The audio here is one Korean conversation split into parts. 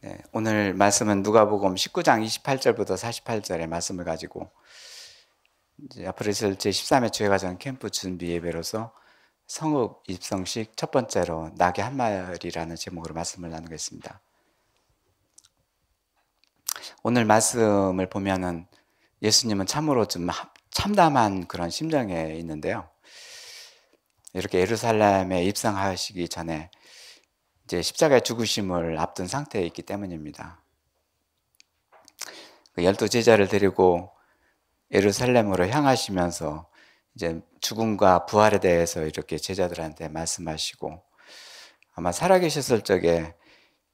네, 오늘 말씀은 누가복음 19장 28절부터 48절의 말씀을 가지고 이제 앞으로 있을 제13회 주일과정 캠프 준비 예배로서 성읍 입성식 첫 번째로 낙이 한 마리라는 제목으로 말씀을 나누겠습니다. 오늘 말씀을 보면은 예수님은 참으로 좀 참담한 그런 심정에 있는데요. 이렇게 예루살렘에 입성하시기 전에 이제 십자가의 죽으심을 앞둔 상태에 있기 때문입니다. 그 12제자를 데리고 예루살렘으로 향하시면서 이제 죽음과 부활에 대해서 이렇게 제자들한테 말씀하시고, 아마 살아계셨을 적에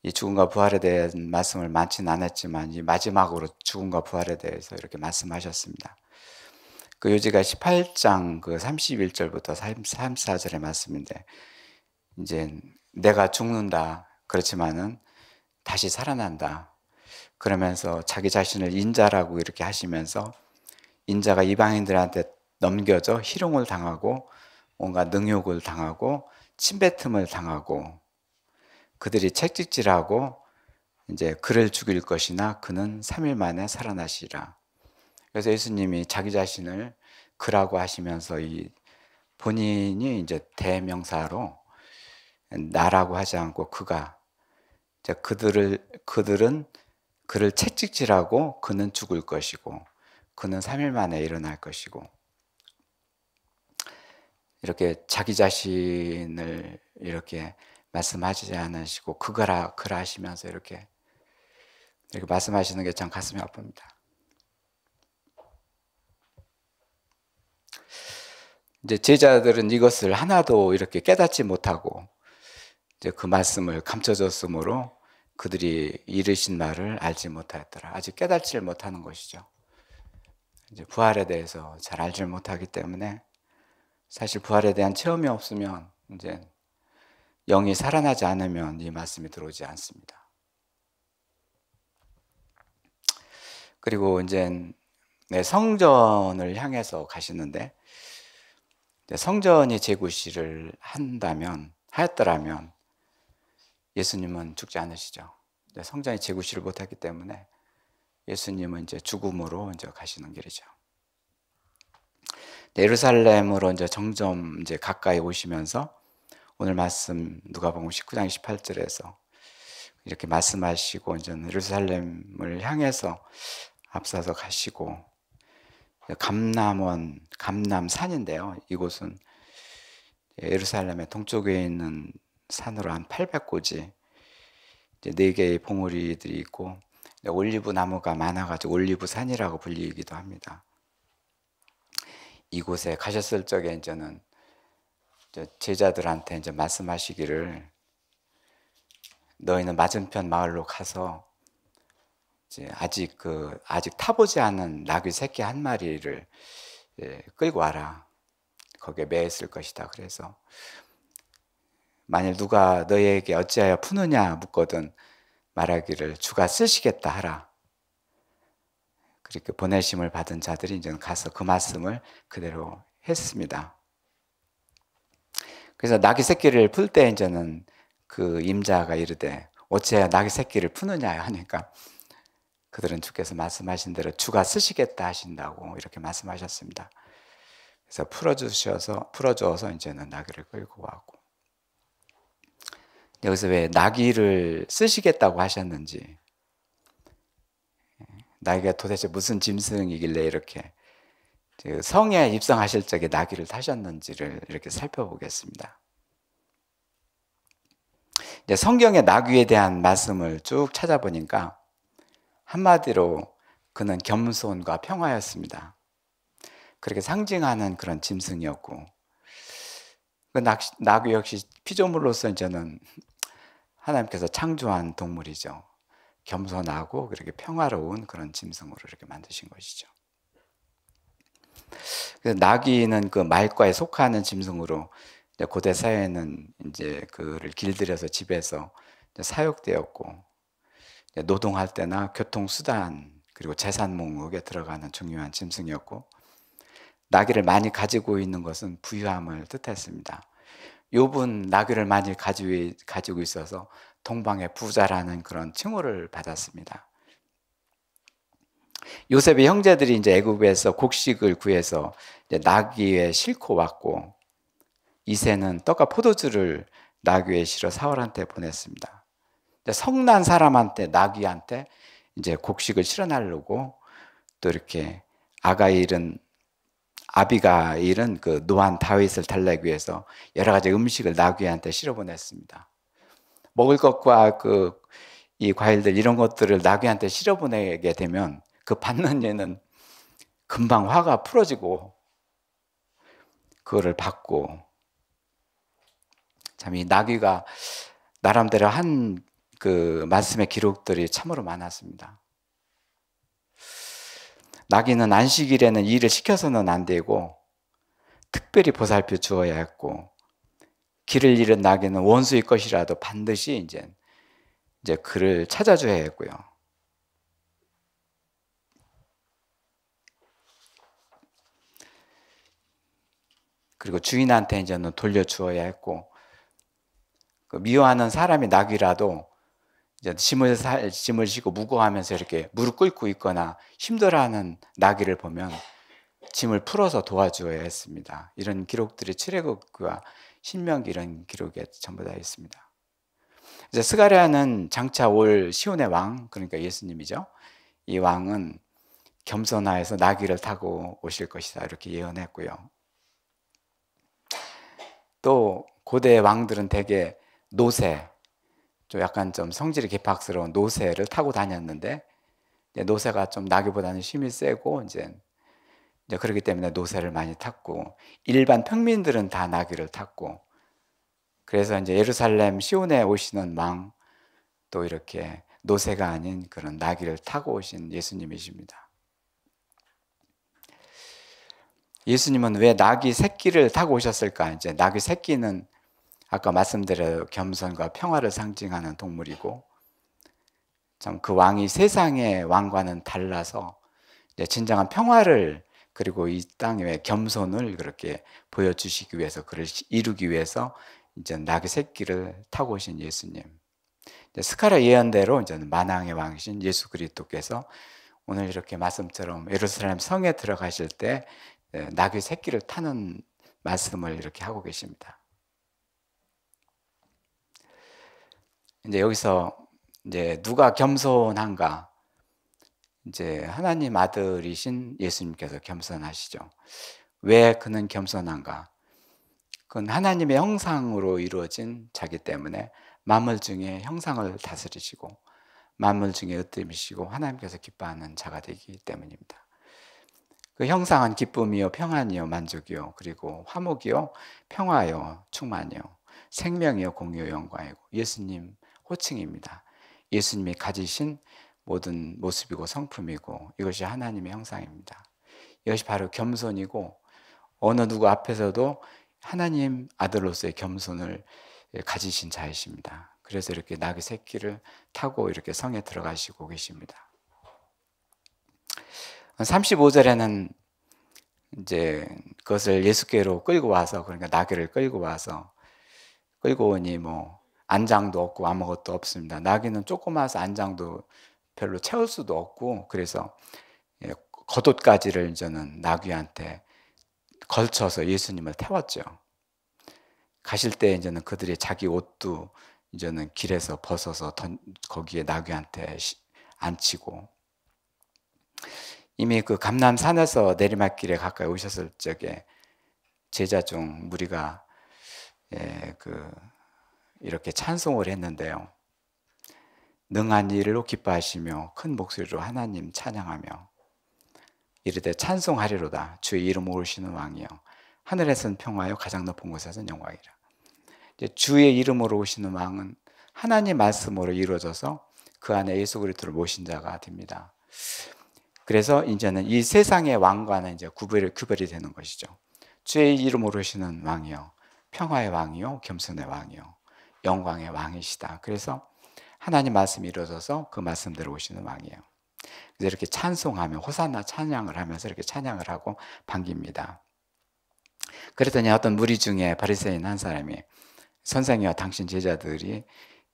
이 죽음과 부활에 대한 말씀을 많지는 않았지만 이 마지막으로 죽음과 부활에 대해서 이렇게 말씀하셨습니다. 그 요지가 18장 그 31절부터 34절의 말씀인데, 이제 내가 죽는다, 그렇지만은 다시 살아난다, 그러면서 자기 자신을 인자라고 이렇게 하시면서 인자가 이방인들한테 넘겨져 희롱을 당하고 뭔가 능욕을 당하고 침뱉음을 당하고 그들이 채찍질하고 이제 그를 죽일 것이나 그는 3일 만에 살아나시리라. 그래서 예수님이 자기 자신을 그라고 하시면서 이 본인이 이제 대명사로 나라고 하지 않고 그가, 그들은 그를 채찍질하고 그는 죽을 것이고 그는 3일 만에 일어날 것이고, 이렇게 자기 자신을 이렇게 말씀하지 않으시고 그라 하시면서 이렇게 말씀하시는 게 참 가슴이 아픕니다. 이제 제자들은 이것을 하나도 이렇게 깨닫지 못하고 이제 그 말씀을 감춰졌으므로 그들이 이르신 말을 알지 못하였더라. 아직 깨닫지 못하는 것이죠. 이제 부활에 대해서 잘 알지 못하기 때문에, 사실 부활에 대한 체험이 없으면 이제 영이 살아나지 않으면 이 말씀이 들어오지 않습니다. 그리고 이제 성전을 향해서 가시는데, 성전이 재구시를 하였더라면 예수님은 죽지 않으시죠. 성전이 재구시를 못했기 때문에 예수님은 이제 죽음으로 이제 가시는 길이죠. 예루살렘으로 이제 점점 이제 가까이 오시면서 오늘 말씀 누가복음 19장 28절에서 이렇게 말씀하시고 이제 예루살렘을 향해서 앞서서 가시고, 감남산인데요. 이곳은 예루살렘의 동쪽에 있는 산으로 한 800고지, 4개의 봉우리들이 있고 올리브 나무가 많아가지고 올리브산이라고 불리기도 합니다. 이곳에 가셨을 적에 이제는 제자들한테 이제 말씀하시기를, 너희는 맞은편 마을로 가서 이제 아직 타보지 않은 나귀 새끼 한 마리를 끌고 와라. 거기에 매 있을 것이다. 그래서 만일 누가 너희에게 어찌하여 푸느냐 묻거든 말하기를 주가 쓰시겠다 하라. 그렇게 보내심을 받은 자들이 이제 가서 그 말씀을 그대로 했습니다. 그래서 나귀 새끼를 풀 때 이제는 그 임자가 이르되 어찌하여 나귀 새끼를 푸느냐 하니까 그들은 주께서 말씀하신 대로 주가 쓰시겠다 하신다고 이렇게 말씀하셨습니다. 그래서 풀어주어서 이제는 나귀를 끌고 왔고, 여기서 왜 나귀를 쓰시겠다고 하셨는지, 나귀가 도대체 무슨 짐승이길래 이렇게 성에 입성하실 적에 나귀를 타셨는지를 이렇게 살펴보겠습니다. 이제 성경의 나귀에 대한 말씀을 쭉 찾아보니까 한마디로 그는 겸손과 평화였습니다. 그렇게 상징하는 그런 짐승이었고, 그 나귀 역시 피조물로서 이제는 하나님께서 창조한 동물이죠. 겸손하고 그렇게 평화로운 그런 짐승으로 이렇게 만드신 것이죠. 그래서 나귀는 그 말과에 속하는 짐승으로 고대 사회에는 이제 그를 길들여서 집에서 사육되었고, 노동할 때나 교통수단 그리고 재산 목록에 들어가는 중요한 짐승이었고, 나귀를 많이 가지고 있는 것은 부유함을 뜻했습니다. 욥은 나귀를 많이 가지고 있어서 동방의 부자라는 그런 칭호를 받았습니다. 요셉의 형제들이 이제 애굽에서 곡식을 구해서 이제 나귀에 싣고 왔고, 이새는 떡과 포도주를 나귀에 실어 사울한테 보냈습니다. 성난 사람한테, 나귀한테 이제 곡식을 실어나르고, 또 이렇게 아비가일은 그 노한 다윗을 달래기 위해서 여러 가지 음식을 나귀한테 실어 보냈습니다. 먹을 것과 이 과일들 이런 것들을 나귀한테 실어 보내게 되면 그 받는 얘는 금방 화가 풀어지고 그거를 받고, 참 이 나귀가 나름대로 한 그 말씀의 기록들이 참으로 많았습니다. 나귀는 안식일에는 일을 시켜서는 안 되고 특별히 보살펴 주어야 했고, 길을 잃은 나귀는 원수의 것이라도 반드시 이제 그를 찾아줘야 했고요. 그리고 주인한테 이제는 돌려주어야 했고, 미워하는 사람이 나귀라도 이제 짐을 지고 무거워하면서 이렇게 무릎 꿇고 있거나 힘들어하는 나귀를 보면 짐을 풀어서 도와주어야 했습니다. 이런 기록들이 출애굽기와 신명기 이런 기록에 전부 다 있습니다. 이제 스가랴는 장차 올 시온의 왕, 그러니까 예수님이죠. 이 왕은 겸손하여서 나귀를 타고 오실 것이다 이렇게 예언했고요. 또 고대 왕들은 대개 노새, 좀 약간 좀 성질이 개팍스러운 노새를 타고 다녔는데, 노새가 좀 나귀보다는 힘이 세고 이제 그렇기 때문에 노새를 많이 탔고, 일반 평민들은 다 나귀를 탔고, 그래서 이제 예루살렘 시온에 오시는 왕, 또 이렇게 노새가 아닌 그런 나귀를 타고 오신 예수님이십니다. 예수님은 왜 나귀 새끼를 타고 오셨을까? 이제 나귀 새끼는 아까 말씀드린 겸손과 평화를 상징하는 동물이고, 참 그 왕이 세상의 왕과는 달라서 진정한 평화를, 그리고 이 땅의 겸손을 그렇게 보여주시기 위해서, 그를 이루기 위해서 이제 나귀 새끼를 타고 오신 예수님. 스가랴 예언대로 이제는 만왕의 왕이신 예수 그리스도께서 오늘 이렇게 말씀처럼 예루살렘 성에 들어가실 때 나귀 새끼를 타는 말씀을 이렇게 하고 계십니다. 이제 여기서 이제 누가 겸손한가? 이제 하나님 아들이신 예수님께서 겸손하시죠. 왜 그는 겸손한가? 그건 하나님의 형상으로 이루어진 자기 때문에 만물 중에 형상을 다스리시고 만물 중에 으뜸이시고 하나님께서 기뻐하는 자가 되기 때문입니다. 그 형상은 기쁨이요, 평안이요, 만족이요, 그리고 화목이요, 평화요, 충만이요, 생명이요, 공유요, 영광이고 예수님 호칭입니다. 예수님이 가지신 모든 모습이고 성품이고 이것이 하나님의 형상입니다. 이것이 바로 겸손이고, 어느 누구 앞에서도 하나님 아들로서의 겸손을 가지신 자이십니다. 그래서 이렇게 나귀 새끼를 타고 이렇게 성에 들어가시고 계십니다. 35절에는 이제 그것을 예수께로 끌고 와서, 그러니까 나귀를 끌고 와서, 끌고 오니 뭐 안장도 없고 아무것도 없습니다. 나귀는 조그마해서 안장도 별로 채울 수도 없고, 그래서 겉옷가지를 이제는 나귀한테 걸쳐서 예수님을 태웠죠. 가실 때 이제는 그들이 자기 옷도 이제는 길에서 벗어서 거기에 나귀한테 앉히고, 이미 그 감람산에서 내리막길에 가까이 오셨을 적에 제자 중 무리가 이렇게 찬송을 했는데요. 능한 일로 기뻐하시며 큰 목소리로 하나님 찬양하며 이르되 찬송하리로다 주의 이름 오르시는 왕이여 하늘에서는 평화요 가장 높은 곳에서는 영광이라. 주의 이름으로 오시는 왕은 하나님 말씀으로 이루어져서 그 안에 예수 그리스도를 모신 자가 됩니다. 그래서 이제는 이 세상의 왕과는 이제 구별이 되는 것이죠. 주의 이름으로 오시는 왕이요, 평화의 왕이요, 겸손의 왕이요, 영광의 왕이시다. 그래서 하나님 말씀이 이루어져서 그 말씀대로 오시는 왕이에요. 그래서 이렇게 찬송하며 호산나 찬양을 하면서 이렇게 찬양을 하고 반깁니다. 그랬더니 어떤 무리 중에 바리새인 한 사람이, 선생이여 당신 제자들이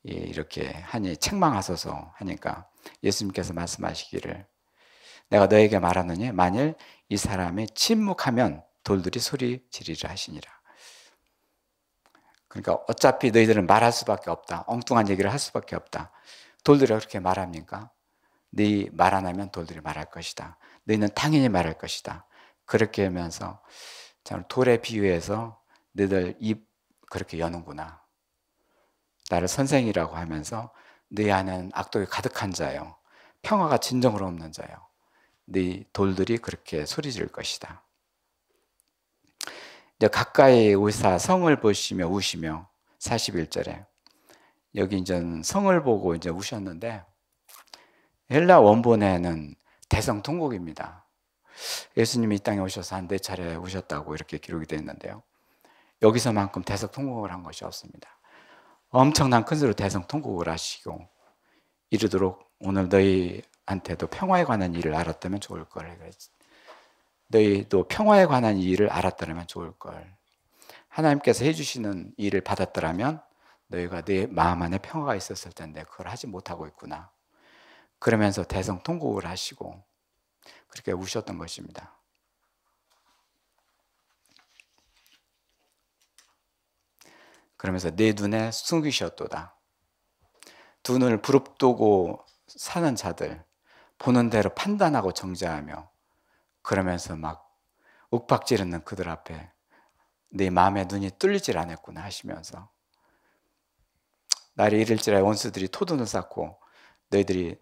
이렇게 하니 책망하소서 하니까 예수님께서 말씀하시기를 내가 너에게 말하느니 만일 이 사람이 침묵하면 돌들이 소리 지르리라 하시니라. 그러니까 어차피 너희들은 말할 수밖에 없다. 엉뚱한 얘기를 할 수밖에 없다. 돌들이 그렇게 말합니까? 네 말 안 하면 돌들이 말할 것이다. 너희는 당연히 말할 것이다. 그렇게 하면서 돌에 비유해서 너희들 입 그렇게 여는구나. 나를 선생이라고 하면서 너희 안에는 악독이 가득한 자요. 평화가 진정으로 없는 자요. 네 돌들이 그렇게 소리 지를 것이다. 이제 가까이 오사 성을 보시며 우시며 41절에 여기 이제 성을 보고 이제 우셨는데 헬라 원본에는 대성통곡입니다. 예수님이 이 땅에 오셔서 한 4차례 우셨다고 이렇게 기록이 되어 있는데요. 여기서만큼 대성통곡을 한 것이 없습니다. 엄청난 큰 소리로 대성통곡을 하시고 이르도록 오늘 너희한테도 평화에 관한 일을 알았다면 좋을 걸. 너희도 평화에 관한 일을 알았더라면 좋을 걸. 하나님께서 해주시는 일을 받았더라면 너희가 내 마음 안에 평화가 있었을 텐데 그걸 하지 못하고 있구나. 그러면서 대성통곡을 하시고 그렇게 우셨던 것입니다. 그러면서 내 눈에 숨기셨도다. 두 눈을 부릅뜨고 사는 자들 보는 대로 판단하고 정죄하며 그러면서 막 윽박지르는 그들 앞에 내 마음의 눈이 뚫리질 않았구나 하시면서 날이 이를지라도 원수들이 토둔을 쌓고 너희들이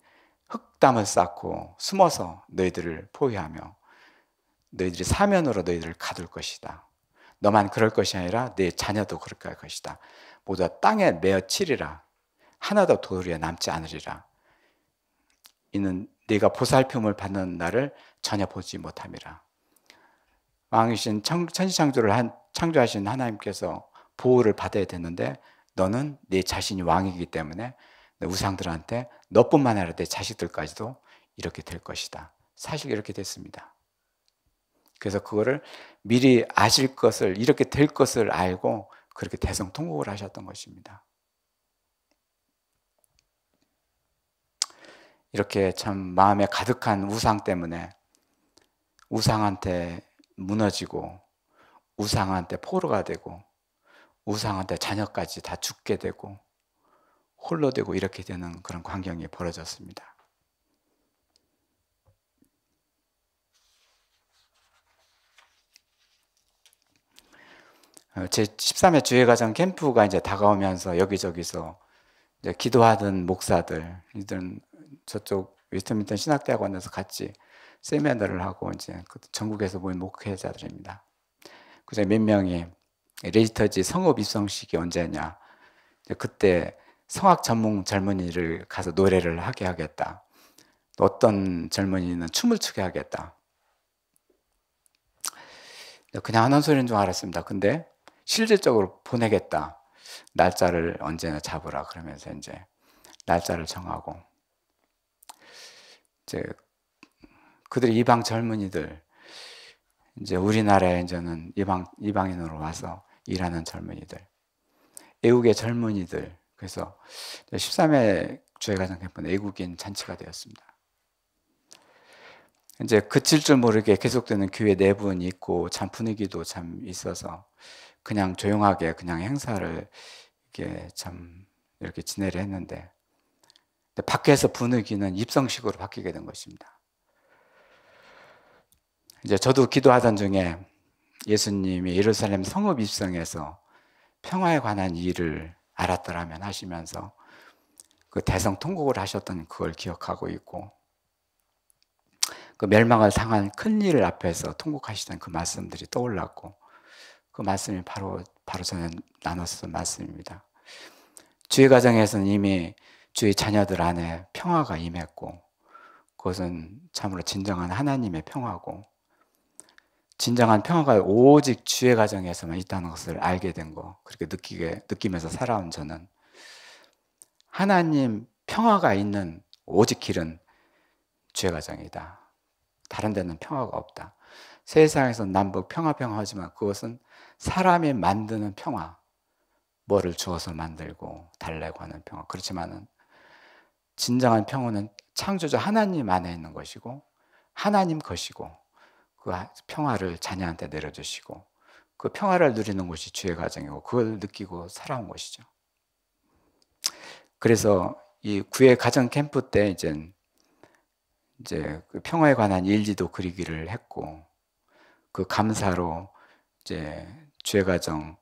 흙담을 쌓고 숨어서 너희들을 포위하며 너희들이 사면으로 너희들을 가둘 것이다. 너만 그럴 것이 아니라 내 자녀도 그렇게 할 것이다. 모두 땅에 메어 치리라. 하나도 도리에 남지 않으리라. 이는 네가 보살핌을 받는 날을 전혀 보지 못함이라. 왕이신 천지창조를 창조하신 하나님께서 보호를 받아야 되는데 너는 네 자신이 왕이기 때문에 우상들한테 너뿐만 아니라 내 자식들까지도 이렇게 될 것이다. 사실 이렇게 됐습니다. 그래서 그거를 미리 아실 것을 이렇게 될 것을 알고 그렇게 대성통곡을 하셨던 것입니다. 이렇게 참 마음에 가득한 우상 때문에 우상한테 무너지고 우상한테 포로가 되고 우상한테 자녀까지 다 죽게 되고 홀로 되고 이렇게 되는 그런 광경이 벌어졌습니다. 제 13회 주일가정 캠프가 이제 다가오면서 여기저기서 이제 기도하던 목사들, 이들은 저쪽 웨스트민스터 신학대학원에서 같이 세미나를 하고 이제 전국에서 모인 목회자들입니다. 그중에 몇 명이 레지터지 성업 입성식이 언제냐? 그때 성악 전문 젊은이를 가서 노래를 하게 하겠다. 어떤 젊은이는 춤을 추게 하겠다. 그냥 하는 소리인 줄 알았습니다. 근데 실질적으로 보내겠다. 날짜를 언제나 잡으라 그러면서 이제 날짜를 정하고 이제 그들이 이방 젊은이들 이제 우리나라에 이제는 이방인으로 와서 일하는 젊은이들, 애국의 젊은이들. 그래서 13회 주일가정 캠프는 애국인 잔치가 되었습니다. 이제 그칠 줄 모르게 계속되는 교회 내분이 있고 참 분위기도 참 있어서 그냥 조용하게 그냥 행사를 이렇게 지내려 했는데 밖에서 분위기는 입성식으로 바뀌게 된 것입니다. 이제 저도 기도하던 중에 예수님이 예루살렘 성읍 입성에서 평화에 관한 일을 알았더라면 하시면서 그 대성통곡을 하셨던 그걸 기억하고 있고 그 멸망을 당한 큰 일 앞에서 통곡하시던 그 말씀들이 떠올랐고 그 말씀이 바로 저는 나눴던 말씀입니다. 주의 가정에서는 이미 주의 자녀들 안에 평화가 임했고 그것은 참으로 진정한 하나님의 평화고 진정한 평화가 오직 주의 가정에서만 있다는 것을 알게 된 거 그렇게 느끼면서 살아온 저는 하나님 평화가 있는 오직 길은 주의 가정이다. 다른 데는 평화가 없다. 세상에서 남북 평화하지만 그것은 사람이 만드는 평화, 뭐를 주어서 만들고 달래고 하는 평화. 그렇지만은 진정한 평화는 창조주 하나님 안에 있는 것이고 하나님 것이고 그 평화를 자녀한테 내려주시고 그 평화를 누리는 것이 주의 가정이고 그걸 느끼고 살아온 것이죠. 그래서 이 구의 가정 캠프 때 이제 그 평화에 관한 일지도 그리기를 했고 그 감사로 이제 주의 가정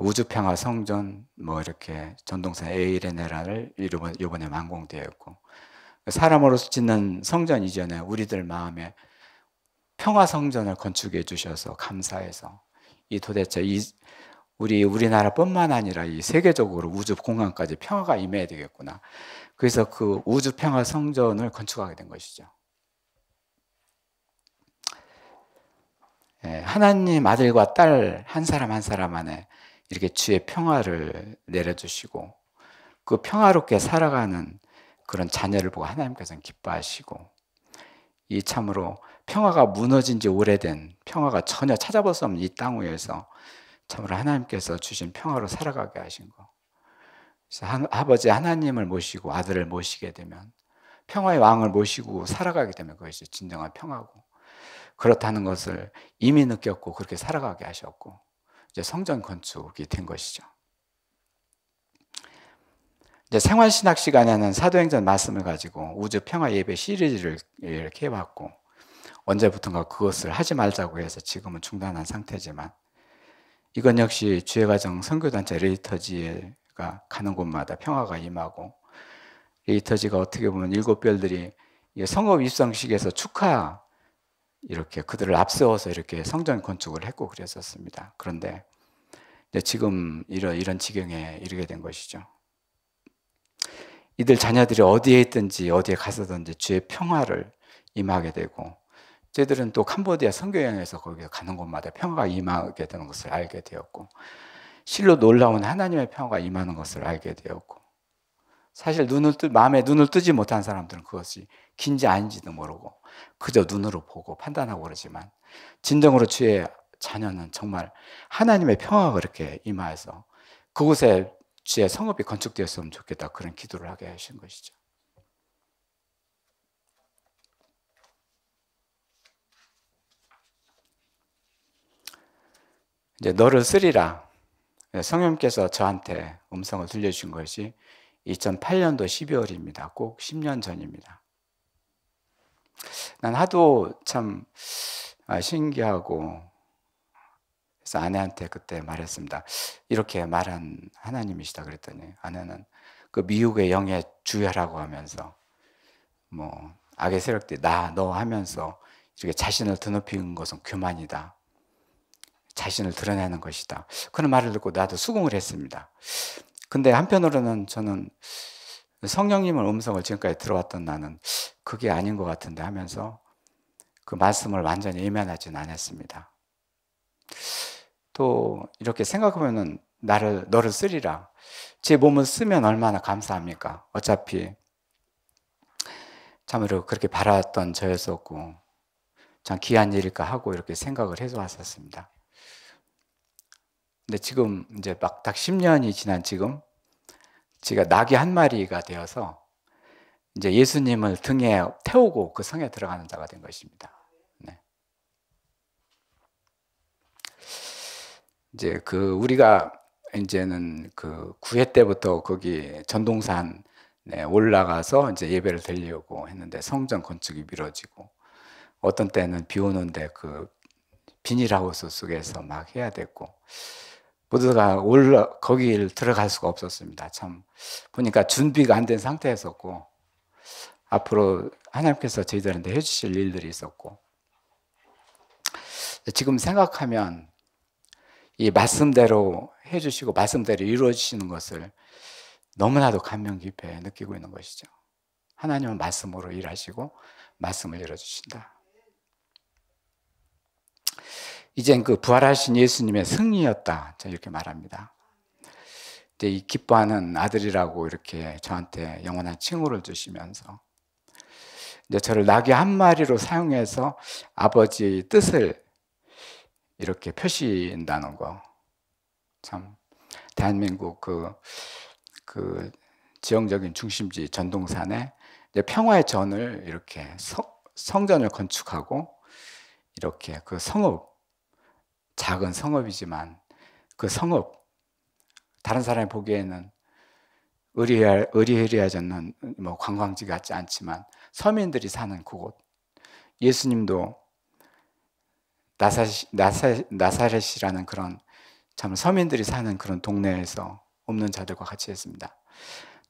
우주 평화 성전 뭐 이렇게 전동사 에이레네라를 이번에 완공되었고 사람으로서 짓는 성전 이전에 우리들 마음에 평화 성전을 건축해 주셔서 감사해서 이 도대체 우리나라뿐만 아니라 이 세계적으로 우주 공간까지 평화가 임해야 되겠구나. 그래서 그 우주 평화 성전을 건축하게 된 것이죠. 하나님 아들과 딸 한 사람 한 사람 안에 이렇게 주의 평화를 내려주시고 그 평화롭게 살아가는 그런 자녀를 보고 하나님께서는 기뻐하시고 이 참으로 평화가 무너진 지 오래된 평화가 전혀 찾아볼 수 없는 이 땅 위에서 참으로 하나님께서 주신 평화로 살아가게 하신 거. 그래서 아버지 하나님을 모시고 아들을 모시게 되면 평화의 왕을 모시고 살아가게 되면 그것이 진정한 평화고 그렇다는 것을 이미 느꼈고 그렇게 살아가게 하셨고 이제 성전 건축이 된 것이죠. 이제 생활신학 시간에는 사도행전 말씀을 가지고 우주 평화 예배 시리즈를 이렇게 해왔고 언제부턴가 그것을 하지 말자고 해서 지금은 중단한 상태지만 이건 역시 주의 가정 선교단체 레이터지가 가는 곳마다 평화가 임하고 레이터지가 어떻게 보면 7별들이 성업 입성식에서 축하 이렇게 그들을 앞세워서 이렇게 성전 건축을 했고 그랬었습니다. 그런데 이제 지금 이런 지경에 이르게 된 것이죠. 이들 자녀들이 어디에 있든지 어디에 가서든지 주의 평화를 임하게 되고 저희들은 또 캄보디아 선교여행에서 거기서 가는 곳마다 평화가 임하게 되는 것을 알게 되었고 실로 놀라운 하나님의 평화가 임하는 것을 알게 되었고 사실 마음에 눈을 뜨지 못한 사람들은 그것이 긴지 아닌지도 모르고 그저 눈으로 보고 판단하고 그러지만 진정으로 주의 자녀는 정말 하나님의 평화가 그렇게 임하여서 그곳에 주의 성읍이 건축되었으면 좋겠다 그런 기도를 하게 하신 것이죠. 이제 너를 쓰리라 성령께서 저한테 음성을 들려주신 것이 2008년도 12월입니다. 꼭 10년 전입니다. 난 하도 참 신기하고 그래서 아내한테 그때 말했습니다. 이렇게 말한 하나님이시다 그랬더니 아내는 그 미국의 영의 주야라고 하면서 뭐 악의 세력들이 너 하면서 이렇게 자신을 드높이는 것은 교만이다. 자신을 드러내는 것이다. 그런 말을 듣고 나도 수긍을 했습니다. 근데 한편으로는 저는 성령님의 음성을 지금까지 들어왔던 나는 그게 아닌 것 같은데 하면서 그 말씀을 완전히 외면하지는 않았습니다. 또 이렇게 생각하면은 너를 쓰리라. 제 몸을 쓰면 얼마나 감사합니까? 어차피 참으로 그렇게 바랐던 저였었고 참 귀한 일일까 하고 이렇게 생각을 해서 왔었습니다. 근데 지금 이제 막 딱 10년이 지난 지금 제가 낙이 한 마리가 되어서 이제 예수님을 등에 태우고 그 성에 들어가는 자가 된 것입니다. 네. 이제 우리가 이제는 그 9회 때부터 거기 전동산 올라가서 이제 예배를 드리려고 했는데 성전 건축이 미뤄지고 어떤 때는 비 오는데 그 비닐하우스 속에서 막 해야 됐고 모두가 거기를 들어갈 수가 없었습니다. 참 보니까 준비가 안 된 상태였었고 앞으로 하나님께서 저희들한테 해주실 일들이 있었고 지금 생각하면 이 말씀대로 해주시고 말씀대로 이루어지시는 것을 너무나도 감명 깊게 느끼고 있는 것이죠. 하나님은 말씀으로 일하시고 말씀을 이루어주신다. 이젠 그 부활하신 예수님의 승리였다. 이렇게 말합니다. 이제 이 기뻐하는 아들이라고 이렇게 저한테 영원한 칭호를 주시면서 이제 저를 나귀 한 마리로 사용해서 아버지의 뜻을 이렇게 표시한다는 거. 참 대한민국 그 지형적인 중심지 전동산에 이제 평화의 전을 이렇게 성전을 건축하고 이렇게 그 성읍, 작은 성읍이지만 그 성읍, 다른 사람이 보기에는 의리의리하지는 뭐 관광지 같지 않지만 서민들이 사는 그곳, 예수님도 나사렛이라는 그런 참 서민들이 사는 그런 동네에서 없는 자들과 같이 했습니다.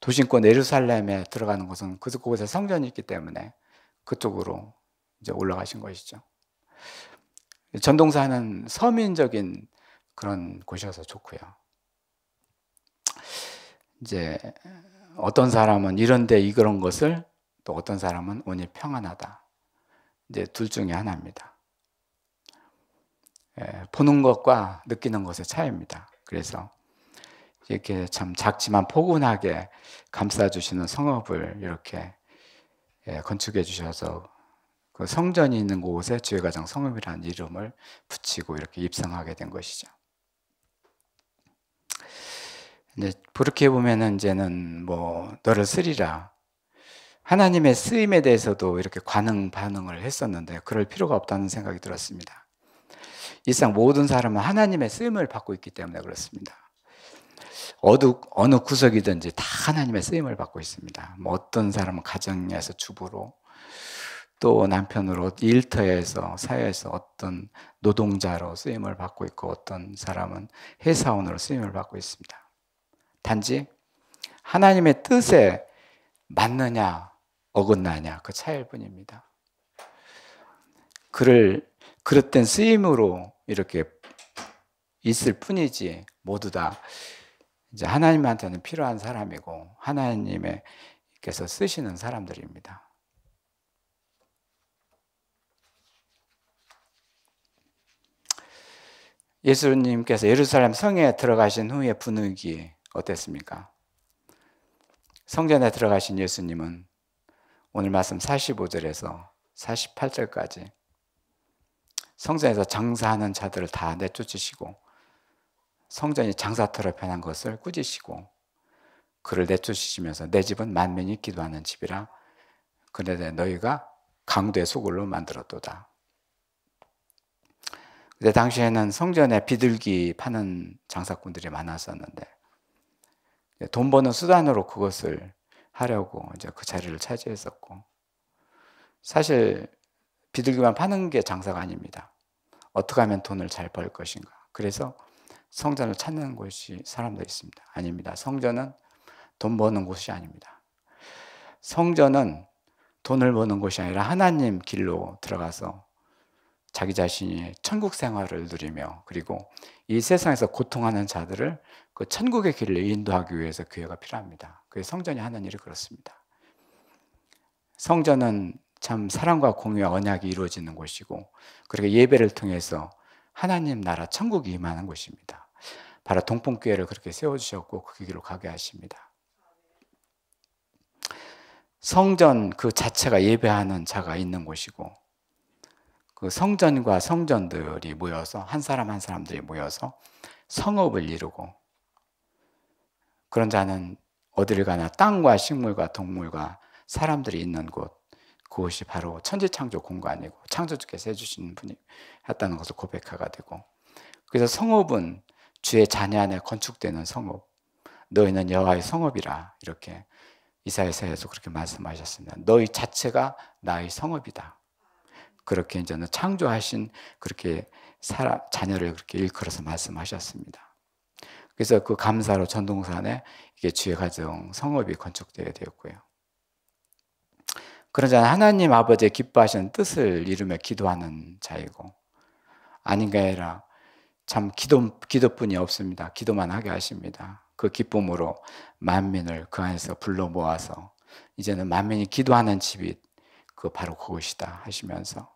도심권 예루살렘에 들어가는 곳은 그곳에 성전이 있기 때문에 그쪽으로 이제 올라가신 것이죠. 전동산은 서민적인 그런 곳이어서 좋고요. 이제 어떤 사람은 이런데 이런 것을, 또 어떤 사람은 오늘 평안하다. 이제 둘 중에 하나입니다. 보는 것과 느끼는 것의 차이입니다. 그래서 이렇게 참 작지만 포근하게 감싸주시는 성읍을 이렇게 건축해 주셔서 그 성전이 있는 곳에 주의가정 성읍이라는 이름을 붙이고 이렇게 입성하게 된 것이죠. 이제 그렇게 보면은 이제는 뭐 너를 쓰리라, 하나님의 쓰임에 대해서도 이렇게 반응을 했었는데 그럴 필요가 없다는 생각이 들었습니다. 일상 모든 사람은 하나님의 쓰임을 받고 있기 때문에 그렇습니다. 어느 구석이든지 다 하나님의 쓰임을 받고 있습니다. 뭐 어떤 사람은 가정에서 주부로, 또 남편으로, 일터에서, 사회에서 어떤 노동자로 쓰임을 받고 있고, 어떤 사람은 회사원으로 쓰임을 받고 있습니다. 단지 하나님의 뜻에 맞느냐 어긋나냐 그 차이일 뿐입니다. 그를 그릇된 쓰임으로 이렇게 있을 뿐이지 모두 다 이제 하나님한테는 필요한 사람이고 하나님께서 쓰시는 사람들입니다. 예수님께서 예루살렘 성에 들어가신 후의 분위기 어땠습니까? 성전에 들어가신 예수님은 오늘 말씀 45절에서 48절까지 성전에서 장사하는 자들을 다 내쫓으시고 성전이 장사터로 변한 것을 꾸짖으시고 그를 내쫓으시면서 내 집은 만민이 기도하는 집이라 그런데 너희가 강도의 소굴로 만들었도다. 그때 당시에는 성전에 비둘기 파는 장사꾼들이 많았었는데 돈 버는 수단으로 그것을 하려고 이제 그 자리를 차지했었고, 사실 비둘기만 파는 게 장사가 아닙니다. 어떻게 하면 돈을 잘 벌 것인가. 그래서 성전을 찾는 곳이 사람들이 있습니다. 아닙니다. 성전은 돈 버는 곳이 아닙니다. 성전은 돈을 버는 곳이 아니라 하나님 길로 들어가서 자기 자신이 천국 생활을 누리며 그리고 이 세상에서 고통하는 자들을 그 천국의 길을 인도하기 위해서 교회가 필요합니다. 그래서 성전이 하는 일이 그렇습니다. 성전은 참 사랑과 공유와 언약이 이루어지는 곳이고 그리고 예배를 통해서 하나님 나라 천국이 임하는 곳입니다. 바로 동풍교회를 그렇게 세워주셨고 그 길로 가게 하십니다. 성전 그 자체가 예배하는 자가 있는 곳이고 그 성전과 성전들이 모여서 한 사람 한 사람들이 모여서 성읍을 이루고 그런 자는 어디를 가나 땅과 식물과 동물과 사람들이 있는 곳, 그것이 바로 천지창조 공간이고 창조주께서 해주신 분이 했다는 것을 고백하게 되고, 그래서 성읍은 주의 자녀 안에 건축되는 성읍, 너희는 여호와의 성읍이라 이렇게 이사야서에서 그렇게 말씀하셨습니다. 너희 자체가 나의 성읍이다. 그렇게 이제는 창조하신 그렇게 자녀를 그렇게 일컬어서 말씀하셨습니다. 그래서 그 감사로 전동산에 이게 주의 가정 성읍이 건축되게 되었고요. 그러자 하나님 아버지의 기뻐하시는 뜻을 이루며 기도하는 자이고, 아닌가 아니라 참 기도뿐이 없습니다. 기도만 하게 하십니다. 그 기쁨으로 만민을 그 안에서 불러 모아서 이제는 만민이 기도하는 집이 그 바로 그것이다 하시면서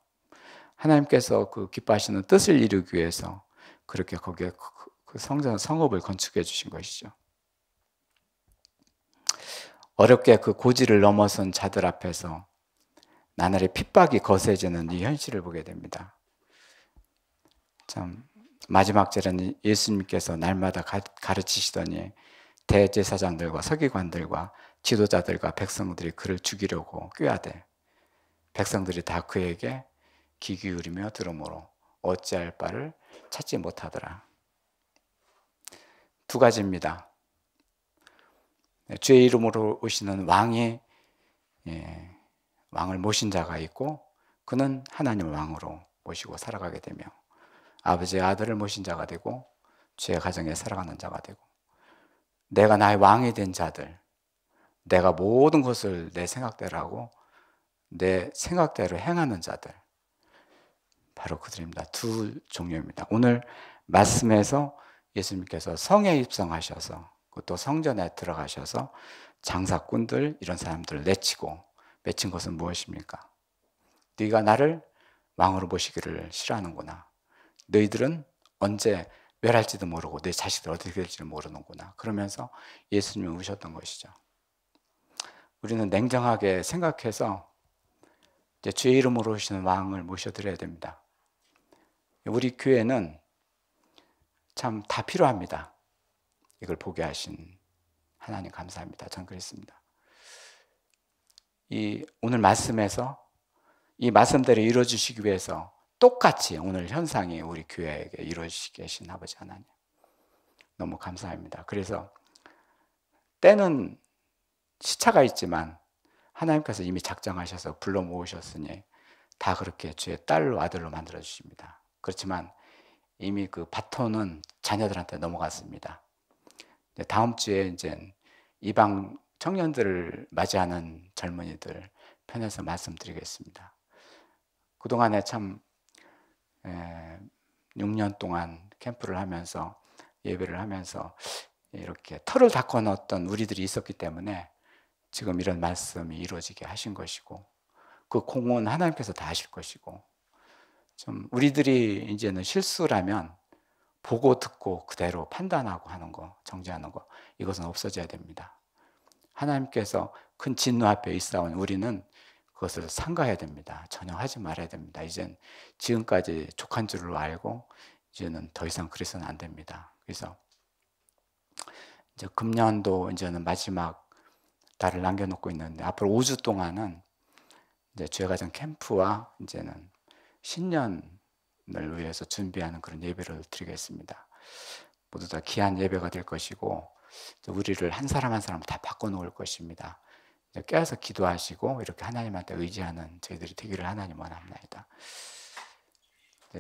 하나님께서 그 기뻐하시는 뜻을 이루기 위해서 그렇게 거기에 그 성전 성읍을 건축해 주신 것이죠. 어렵게 그 고지를 넘어선 자들 앞에서 나날이 핍박이 거세지는 이 현실을 보게 됩니다. 참 마지막 절에는 예수님께서 날마다 가르치시더니 대제사장들과 서기관들과 지도자들과 백성들이 그를 죽이려고 꾀하되 백성들이 다 그에게 귀 기울이며 들으므로 어찌할 바를 찾지 못하더라. 두 가지입니다. 주의 이름으로 오시는 왕이 왕을 모신 자가 있고 그는 하나님을 왕으로 모시고 살아가게 되며 아버지의 아들을 모신 자가 되고 주의 가정에 살아가는 자가 되고 내가 나의 왕이 된 자들, 내가 모든 것을 내 생각대로 하고 내 생각대로 행하는 자들, 바로 그들입니다. 두 종류입니다. 오늘 말씀에서 예수님께서 성에 입성하셔서 또 성전에 들어가셔서 장사꾼들 이런 사람들을 내치고 맺힌 것은 무엇입니까? 네가 나를 왕으로 모시기를 싫어하는구나. 너희들은 언제 멸할지도 모르고 내 자식들 어떻게 될지 모르는구나. 그러면서 예수님이 오셨던 것이죠. 우리는 냉정하게 생각해서 이제 주의 이름으로 오시는 왕을 모셔드려야 됩니다. 우리 교회는 참 다 필요합니다. 이걸 보게 하신 하나님 감사합니다. 전 그랬습니다. 이 오늘 말씀에서 이 말씀대로 이루어주시기 위해서 똑같이 오늘 현상이 우리 교회에게 이루어지시게 하신 아버지 하나님 너무 감사합니다. 그래서 때는 시차가 있지만 하나님께서 이미 작정하셔서 불러 모으셨으니 다 그렇게 주의 딸로 아들로 만들어 주십니다. 그렇지만 이미 그 바톤은 자녀들한테 넘어갔습니다. 다음 주에 이제 이방 청년들을 맞이하는 젊은이들 편에서 말씀드리겠습니다. 그동안에 참 6년 동안 캠프를 하면서 예배를 하면서 이렇게 털을 닦아 넣었던 우리들이 있었기 때문에 지금 이런 말씀이 이루어지게 하신 것이고 그 공은 하나님께서 다 하실 것이고 좀 우리들이 이제는 실수라면 보고 듣고 그대로 판단하고 하는 거, 정죄하는 거 이것은 없어져야 됩니다. 하나님께서 큰 진노 앞에 있사온 우리는 그것을 삼가해야 됩니다. 전혀 하지 말아야 됩니다. 이젠 지금까지 족한 줄로 알고 이제는 더 이상 그래서는 안 됩니다. 그래서 이제 금년도 이제는 마지막 달을 남겨놓고 있는데 앞으로 5주 동안은 이제 주의가정 캠프와 이제는 신년을 위해서 준비하는 그런 예배를 드리겠습니다. 모두 다 귀한 예배가 될 것이고 우리를 한 사람 한 사람 다 바꿔놓을 것입니다. 깨어서 기도하시고 이렇게 하나님한테 의지하는 저희들이 되기를 하나님 원합니다.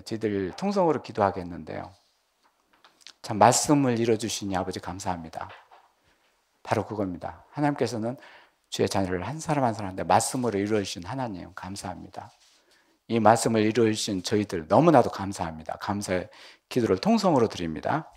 저희들 통성으로 기도하겠는데요. 참 말씀을 이뤄주시니 아버지 감사합니다. 바로 그겁니다. 하나님께서는 주의 자녀를 한 사람 한 사람한테 말씀으로 이루어주신 하나님 감사합니다. 이 말씀을 이루어주신 저희들 너무나도 감사합니다. 감사의 기도를 통성으로 드립니다.